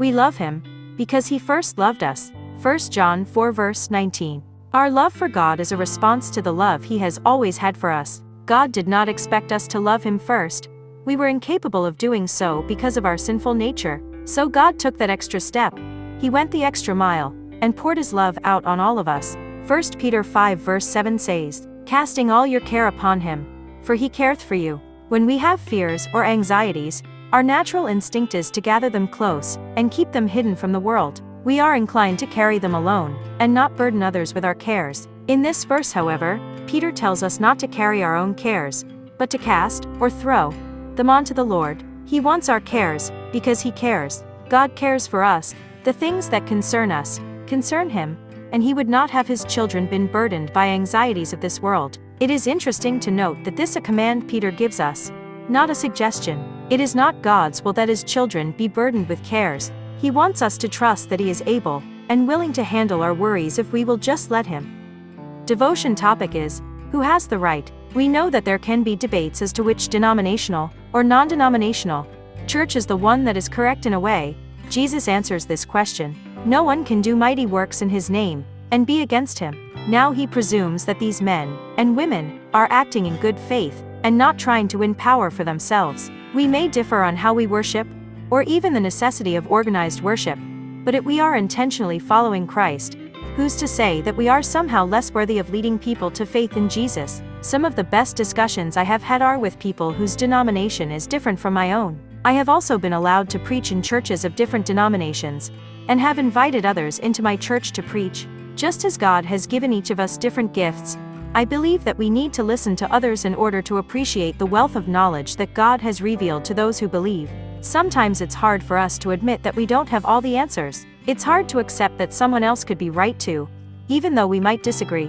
We love him because he first loved us. 1 John 4 verse 19. Our love for God is a response to the love he has always had for us. God did not expect us to love him first. We were incapable of doing so because of our sinful nature. So God took that extra step. He went the extra mile and poured his love out on all of us. 1 Peter 5 verse 7 says, "Casting all your care upon him, for he careth for you." When we have fears or anxieties, our natural instinct is to gather them close and keep them hidden from the world. We are inclined to carry them alone and not burden others with our cares. In this verse, however, Peter tells us not to carry our own cares, but to cast, or throw, them onto the Lord. He wants our cares, because he cares. God cares for us. The things that concern us concern him, and he would not have his children been burdened by anxieties of this world. It is interesting to note that this is a command Peter gives us, not a suggestion. It is not God's will that his children be burdened with cares. He wants us to trust that he is able and willing to handle our worries if we will just let him. Devotion topic is, who has the right? We know that there can be debates as to which denominational or non-denominational church is the one that is correct. In a way, Jesus answers this question. No one can do mighty works in his name and be against him. Now he presumes that these men and women are acting in good faith and not trying to win power for themselves. We may differ on how we worship, or even the necessity of organized worship, but if we are intentionally following Christ, who's to say that we are somehow less worthy of leading people to faith in Jesus? Some of the best discussions I have had are with people whose denomination is different from my own. I have also been allowed to preach in churches of different denominations, and have invited others into my church to preach. Just as God has given each of us different gifts, I believe that we need to listen to others in order to appreciate the wealth of knowledge that God has revealed to those who believe. Sometimes it's hard for us to admit that we don't have all the answers. It's hard to accept that someone else could be right too, even though we might disagree.